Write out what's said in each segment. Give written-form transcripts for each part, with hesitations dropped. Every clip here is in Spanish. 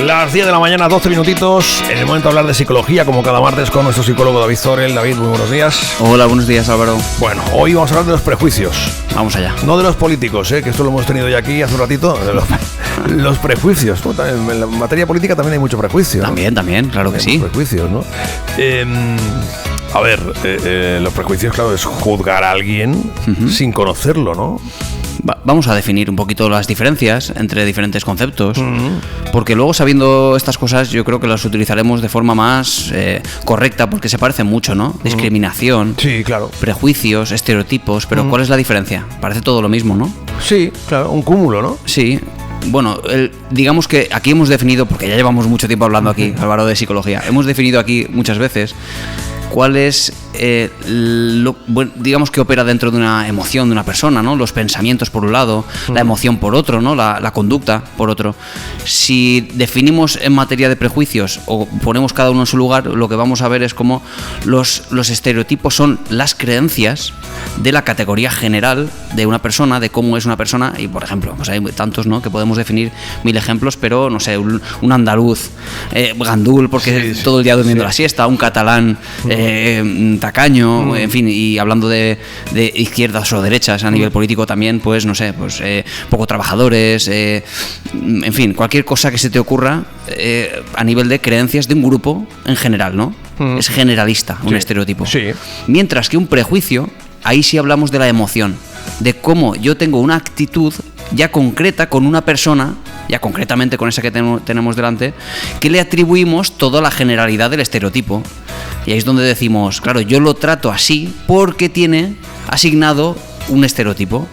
Las 10 de la mañana, 12 minutitos. En el momento de hablar de psicología, como cada martes, con nuestro psicólogo David Zorel. David, muy buenos días. Hola, buenos días, Álvaro. Bueno, hoy vamos a hablar de los prejuicios. Vamos allá. No de los políticos, que esto lo hemos tenido ya aquí hace un ratito. De los prejuicios. Bueno, en la materia política también hay mucho prejuicio, ¿no? También, claro que sí. Prejuicios, ¿no? A ver, los prejuicios, claro, es juzgar a alguien sin conocerlo, ¿no? Vamos a definir un poquito las diferencias entre diferentes conceptos, porque luego, sabiendo estas cosas, yo creo que las utilizaremos de forma más correcta, porque se parecen mucho, ¿no? Discriminación, sí, claro. Prejuicios, estereotipos, pero ¿cuál es la diferencia? Parece todo lo mismo, ¿no? Sí, claro, un cúmulo, ¿no? Sí. Bueno, digamos que aquí hemos definido, porque ya llevamos mucho tiempo hablando aquí, Álvaro, de psicología, hemos definido aquí muchas veces cuál es, digamos, que opera dentro de una emoción de una persona, ¿no? Los pensamientos por un lado, la emoción por otro, ¿no? La conducta por otro. Si definimos en materia de prejuicios o ponemos cada uno en su lugar, lo que vamos a ver es cómo los estereotipos son las creencias de la categoría general de una persona, de cómo es una persona. Y, por ejemplo, pues hay tantos, ¿no?, que podemos definir 1000 ejemplos, pero, no sé, un andaluz gandul porque sí, todo el día durmiendo la siesta, un catalán tacaño, en fin, y hablando de izquierdas o derechas a nivel político también, pues no sé, pues poco trabajadores, en fin, cualquier cosa que se te ocurra a nivel de creencias de un grupo en general, ¿no? Es generalista, un estereotipo. Sí. Mientras que un prejuicio, ahí sí hablamos de la emoción, de cómo yo tengo una actitud ya concreta con una persona, ya concretamente con esa que tenemos delante, que le atribuimos toda la generalidad del estereotipo. Y ahí es donde decimos, claro, yo lo trato así porque tiene asignado un estereotipo.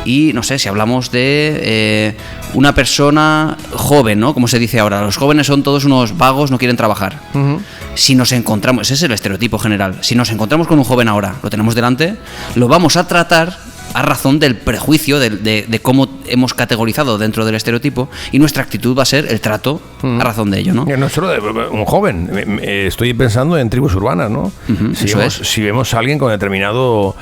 Y no sé, si hablamos de una persona joven, ¿no? Como se dice ahora, los jóvenes son todos unos vagos, no quieren trabajar. Si nos encontramos, ese es el estereotipo general, si nos encontramos con un joven ahora, lo tenemos delante, lo vamos a tratar a razón del prejuicio, de cómo hemos categorizado dentro del estereotipo, y nuestra actitud va a ser el trato a razón de ello, ¿no? No solo de un joven, estoy pensando en tribus urbanas, ¿no? Si vemos a alguien con determinado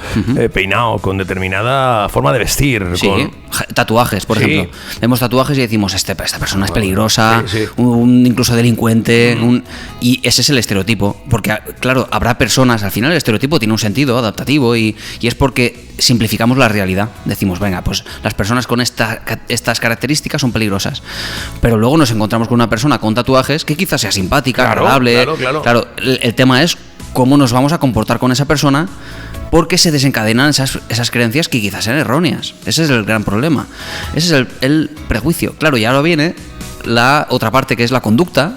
peinado, con determinada forma de vestir, con tatuajes, por ejemplo. Vemos tatuajes y decimos, esta persona es peligrosa, un incluso delincuente, y ese es el estereotipo, porque claro, habrá personas, al final el estereotipo tiene un sentido adaptativo y es porque simplificamos la realidad. Decimos, venga, pues las personas con estas características son peligrosas, pero luego nos encontramos con una persona con tatuajes que quizás sea simpática, agradable. Claro, el tema es cómo nos vamos a comportar con esa persona, porque se desencadenan esas creencias que quizás sean erróneas. Ese es el gran problema. Ese es el prejuicio. Claro, y ahora viene la otra parte, que es la conducta,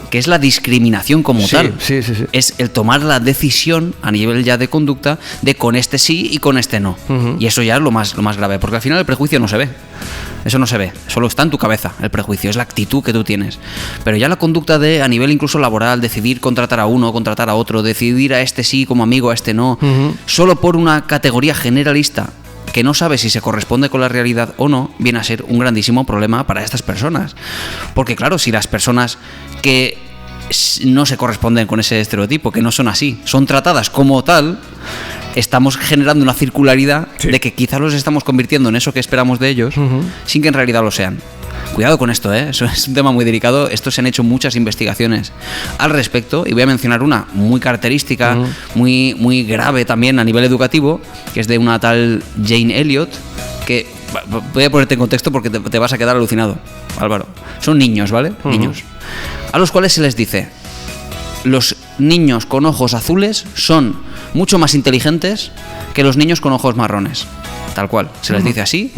que es la discriminación como tal. Sí. Es el tomar la decisión a nivel ya de conducta de con este sí y con este no. Y eso ya es lo más grave, porque al final el prejuicio no se ve. Eso no se ve, solo está en tu cabeza el prejuicio, es la actitud que tú tienes. Pero ya la conducta a nivel incluso laboral, decidir contratar a uno, contratar a otro, decidir a este sí como amigo, a este no, solo por una categoría generalista que no sabe si se corresponde con la realidad o no, viene a ser un grandísimo problema para estas personas. Porque claro, si las personas que no se corresponden con ese estereotipo, que no son así, son tratadas como tal, estamos generando una circularidad de que quizás los estamos convirtiendo en eso que esperamos de ellos, sin que en realidad lo sean. Cuidado con esto, eso es un tema muy delicado. Esto se han hecho muchas investigaciones al respecto, y voy a mencionar una muy característica, muy grave también a nivel educativo, que es de una tal Jane Elliott, que voy a ponerte en contexto porque te vas a quedar alucinado, Álvaro. Son niños, ¿vale? Niños a los cuales se les dice: los niños con ojos azules son mucho más inteligentes que los niños con ojos marrones. Tal cual, se les dice así.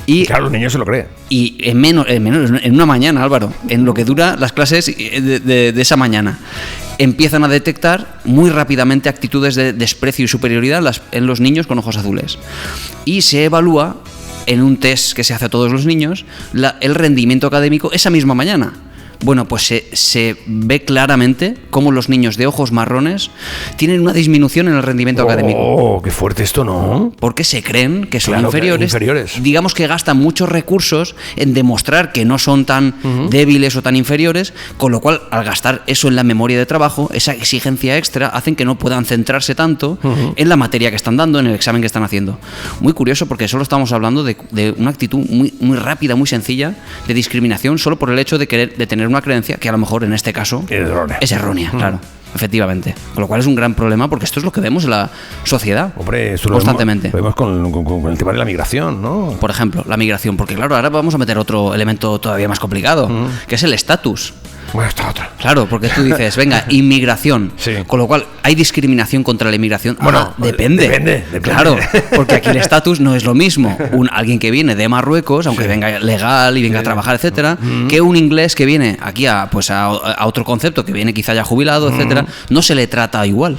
Y claro, los niños se lo creen. Y en una mañana, Álvaro, en lo que dura las clases de esa mañana, empiezan a detectar muy rápidamente actitudes de desprecio y superioridad en los niños con ojos azules. Y se evalúa en un test que se hace a todos los niños el rendimiento académico esa misma mañana. Bueno, pues se ve claramente cómo los niños de ojos marrones tienen una disminución en el rendimiento académico. ¡Oh, qué fuerte esto, ¿no? Porque se creen que son Claro, inferiores. Digamos que gastan muchos recursos en demostrar que no son tan débiles o tan inferiores, con lo cual, al gastar eso en la memoria de trabajo, esa exigencia extra hacen que no puedan centrarse tanto en la materia que están dando, en el examen que están haciendo. Muy curioso, porque solo estamos hablando de una actitud muy rápida, muy sencilla, de discriminación, solo por el hecho de tener una creencia que a lo mejor en este caso es errónea, claro, efectivamente. Con lo cual es un gran problema, porque esto es lo que vemos en la sociedad. Hombre, esto constantemente. Lo vemos con el tema de la migración, ¿no? Por ejemplo, la migración, porque claro, ahora vamos a meter otro elemento todavía más complicado, que es el estatus. Bueno, está otra. Claro, porque tú dices, venga, inmigración. Sí. Con lo cual, ¿hay discriminación contra la inmigración? Bueno, depende. Claro, porque aquí el estatus no es lo mismo. Alguien que viene de Marruecos, aunque venga legal y venga a trabajar, etcétera, que un inglés que viene aquí a otro concepto, que viene quizá ya jubilado, etcétera, no se le trata igual.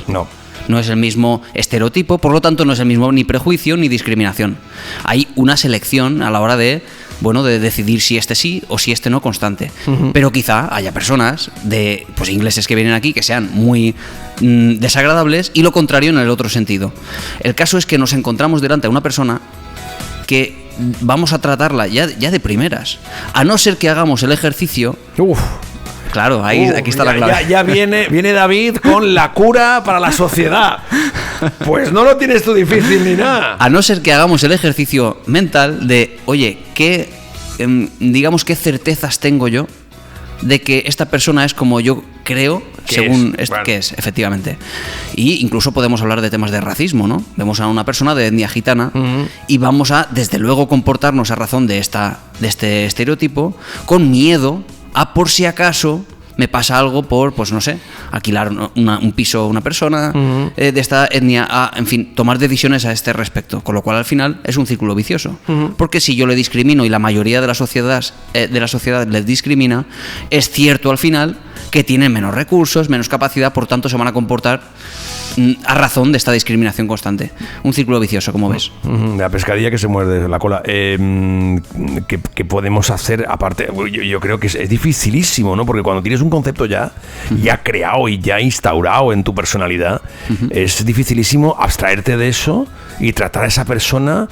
No es el mismo estereotipo, por lo tanto no es el mismo ni prejuicio ni discriminación. Hay una selección a la hora de decidir si este sí o si este no constante. Pero quizá haya personas ingleses que vienen aquí que sean muy desagradables, y lo contrario en el otro sentido. El caso es que nos encontramos delante de una persona que vamos a tratarla ya de primeras, a no ser que hagamos el ejercicio. Claro, aquí está la clave. Ya viene David con la cura para la sociedad. Pues no lo tienes tú difícil ni nada. A no ser que hagamos el ejercicio mental de, oye, ¿qué certezas tengo yo de que esta persona es como yo creo, según que es, efectivamente? Y incluso podemos hablar de temas de racismo, ¿no? Vemos a una persona de etnia gitana y vamos a, desde luego, comportarnos a razón de este estereotipo, con miedo a, por si acaso me pasa algo por, pues no sé, alquilar un piso a una persona de esta etnia, en fin, tomar decisiones a este respecto. Con lo cual, al final, es un círculo vicioso. Porque si yo le discrimino y la mayoría de la sociedad les discrimina, es cierto al final que tienen menos recursos, menos capacidad, por tanto se van a comportar a razón de esta discriminación constante. Un círculo vicioso, como ves. La pescadilla que se muerde la cola. ¿Qué podemos hacer? Aparte, yo creo que es dificilísimo, ¿no? Porque cuando tienes un concepto ya creado y ya instaurado en tu personalidad, es dificilísimo abstraerte de eso y tratar a esa persona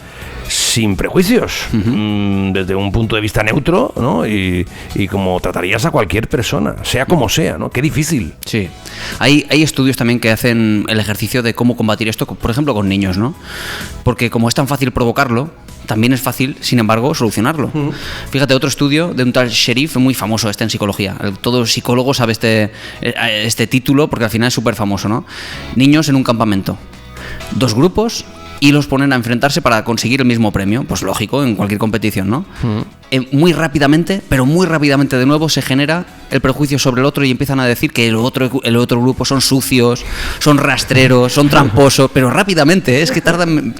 sin prejuicios, desde un punto de vista neutro, ¿no? Y como tratarías a cualquier persona, sea como sea, ¿no? Qué difícil. Sí. Hay estudios también que hacen el ejercicio de cómo combatir esto, por ejemplo, con niños, ¿no? Porque como es tan fácil provocarlo, también es fácil, sin embargo, solucionarlo. Fíjate, otro estudio de un tal Sherif, muy famoso en psicología. Todo psicólogo sabe este título, porque al final es súper famoso, ¿no? Niños en un campamento. 2 grupos y los ponen a enfrentarse para conseguir el mismo premio. Pues lógico, en cualquier competición, ¿no? Muy rápidamente de nuevo se genera el prejuicio sobre el otro y empiezan a decir que el otro grupo son sucios, son rastreros, son tramposos, pero rápidamente, es que tardan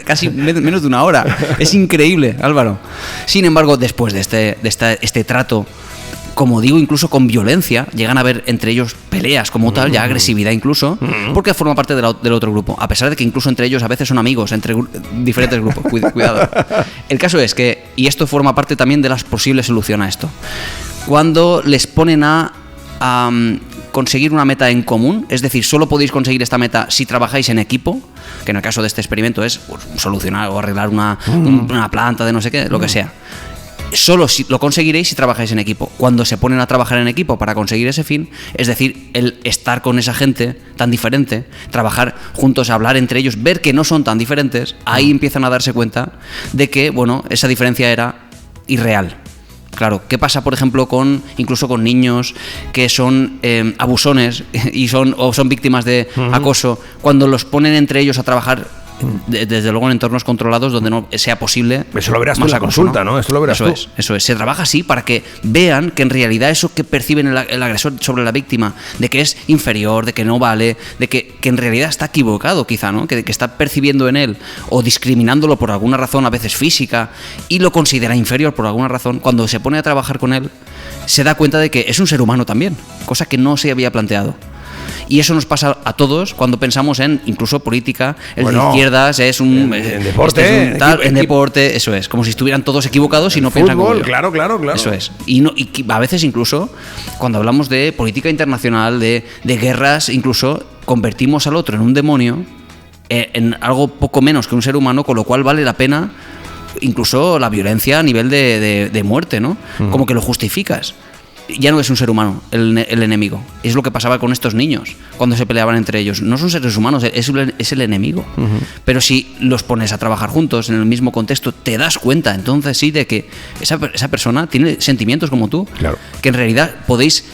casi menos de una hora. Es increíble, Álvaro. Sin embargo, después de este trato, como digo, incluso con violencia, llegan a haber entre ellos peleas como tal, ya agresividad incluso, porque forma parte del otro grupo, a pesar de que incluso entre ellos a veces son amigos, entre diferentes grupos. Cuidado. El caso es que, y esto forma parte también de las posibles soluciones a esto, cuando les ponen a conseguir una meta en común, es decir, solo podéis conseguir esta meta si trabajáis en equipo, que en el caso de este experimento es solucionar o arreglar una planta de no sé qué, lo que sea. Solo lo conseguiréis si trabajáis en equipo. Cuando se ponen a trabajar en equipo para conseguir ese fin, es decir, el estar con esa gente tan diferente, trabajar juntos, hablar entre ellos, ver que no son tan diferentes, ahí empiezan a darse cuenta de que, esa diferencia era irreal. Claro, ¿qué pasa, por ejemplo, incluso con niños que son abusones y son víctimas de acoso, cuando los ponen entre ellos a trabajar desde luego en entornos controlados donde no sea posible? Eso lo verás tú en la consulta, ¿no? Eso lo verás tú. Eso es. Se trabaja así para que vean que en realidad eso que perciben el agresor sobre la víctima, de que es inferior, de que no vale, de que en realidad está equivocado quizá, ¿no? Que está percibiendo en él o discriminándolo por alguna razón, a veces física, y lo considera inferior por alguna razón. Cuando se pone a trabajar con él, se da cuenta de que es un ser humano también, cosa que no se había planteado. Y eso nos pasa a todos cuando pensamos en incluso política. El de izquierdas es un... En deporte. En deporte, eso es. Como si estuvieran todos equivocados y no piensan como yo. Claro. Eso es. Y a veces incluso, cuando hablamos de política internacional, de guerras, incluso convertimos al otro en un demonio, en algo poco menos que un ser humano, con lo cual vale la pena incluso la violencia a nivel de muerte, ¿no? Como que lo justificas. Ya no es un ser humano el enemigo. Es lo que pasaba con estos niños cuando se peleaban entre ellos. No son seres humanos, es el enemigo. Pero si los pones a trabajar juntos en el mismo contexto, te das cuenta entonces sí de que esa persona tiene sentimientos como tú. Claro. Que en realidad podéis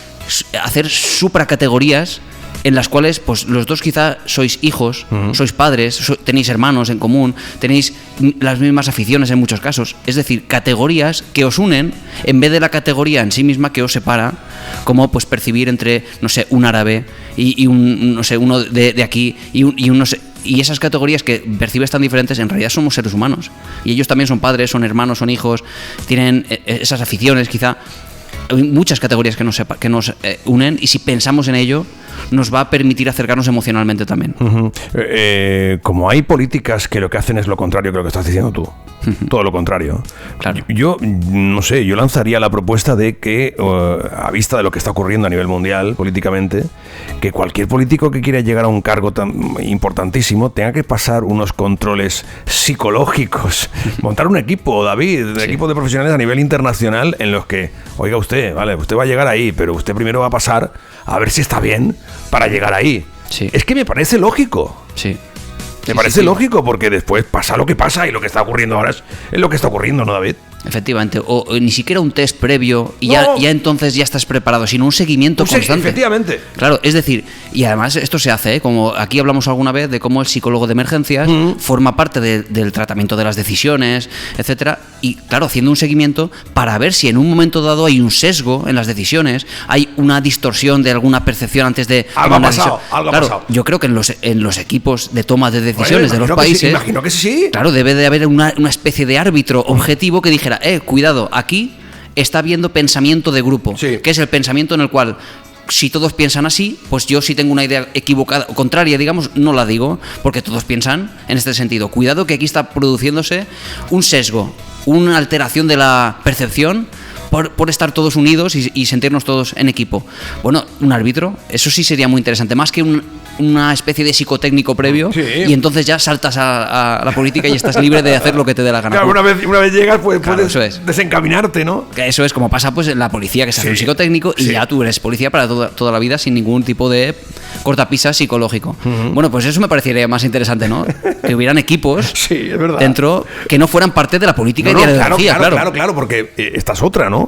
hacer supracategorías en las cuales pues los dos quizá sois hijos, sois padres, tenéis hermanos en común, tenéis las mismas aficiones en muchos casos. Es decir, categorías que os unen en vez de la categoría en sí misma que os separa, como pues percibir entre, no sé, un árabe y un, no sé, uno de aquí y un no sé. Y esas categorías que percibes tan diferentes, en realidad somos seres humanos. Y ellos también son padres, son hermanos, son hijos, tienen esas aficiones quizá. Hay muchas categorías que nos unen, y si pensamos en ello nos va a permitir acercarnos emocionalmente también. Como hay políticas que lo que hacen es lo contrario que lo que estás diciendo tú, todo lo contrario. Claro. Yo no sé, yo lanzaría la propuesta de que, a vista de lo que está ocurriendo a nivel mundial políticamente, que cualquier político que quiera llegar a un cargo tan importantísimo tenga que pasar unos controles psicológicos, montar un equipo, David, un equipo de profesionales a nivel internacional en los que, oiga usted, vale, usted va a llegar ahí, pero usted primero va a pasar a ver si está bien para llegar ahí. Sí. Es que me parece lógico. Sí. Me parece lógico, porque después pasa lo que pasa y lo que está ocurriendo ahora es lo que está ocurriendo, ¿no, David? Efectivamente, o ni siquiera un test previo y ya entonces ya estás preparado, sino un seguimiento constante. Efectivamente. Claro, es decir, y además esto se hace, como aquí hablamos alguna vez de cómo el psicólogo de emergencias forma parte del tratamiento de las decisiones, etcétera, y claro, haciendo un seguimiento para ver si en un momento dado hay un sesgo en las decisiones, hay una distorsión de alguna percepción antes de algo ha pasado. Yo creo que en los equipos de toma de decisiones de los países, imagino que sí. Claro, debe de haber una especie de árbitro objetivo que dijera, cuidado, aquí está habiendo pensamiento de grupo, que es el pensamiento en el cual, si todos piensan así, pues yo si tengo una idea equivocada o contraria, digamos, no la digo, porque todos piensan en este sentido. Cuidado que aquí está produciéndose un sesgo, una alteración de la percepción por estar todos unidos y sentirnos todos en equipo. Bueno, un árbitro, eso sí sería muy interesante, más que una especie de psicotécnico previo, y entonces ya saltas a la política y estás libre de hacer lo que te dé la gana. Claro, una vez llegas, pues puedes desencaminarte, ¿no? Eso es como pasa pues en la policía, que se hace un psicotécnico y ya tú eres policía para toda la vida sin ningún tipo de cortapisas psicológico. Bueno, pues eso me parecería más interesante, ¿no? Que hubieran equipos es verdad, dentro que no fueran parte de la política y de la ideología. Claro, porque esta es otra, ¿no?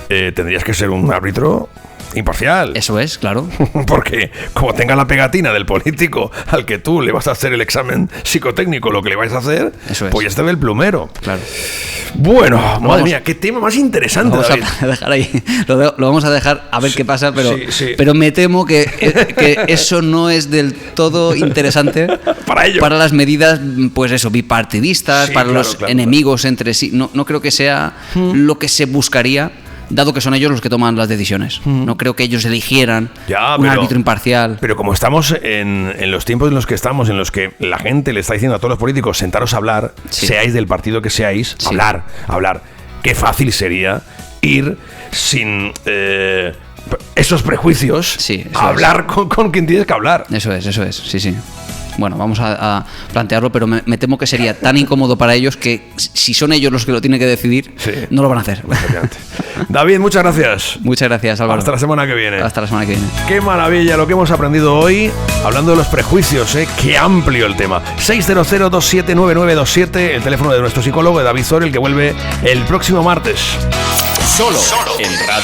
Tendrías que ser un árbitro imparcial. Eso es, claro. Porque como tenga la pegatina del político al que tú le vas a hacer el examen psicotécnico, lo que le vais a hacer, pues ya está el plumero. Claro. Bueno, madre mía, qué tema más interesante. Lo vamos a dejar ahí. Lo vamos a dejar a ver qué pasa, pero me temo que eso no es del todo interesante para las medidas, pues eso, bipartidistas, para los enemigos entre sí. No creo que sea lo que se buscaría, dado que son ellos los que toman las decisiones. No creo que ellos eligieran un árbitro imparcial. Pero como estamos en los tiempos en los que estamos, en los que la gente le está diciendo a todos los políticos, sentaros a hablar, seáis del partido que seáis, hablar. Qué fácil sería ir sin esos prejuicios a hablar con quien tienes que hablar. Eso es, sí. Bueno, vamos a plantearlo, pero me temo que sería tan incómodo para ellos que si son ellos los que lo tienen que decidir, no lo van a hacer. David, muchas gracias. Muchas gracias, Álvaro. Hasta la semana que viene. Hasta la semana que viene. Qué maravilla lo que hemos aprendido hoy, hablando de los prejuicios, qué amplio el tema. 600-279927, el teléfono de nuestro psicólogo, de David Soria, el que vuelve el próximo martes. Solo en Radio.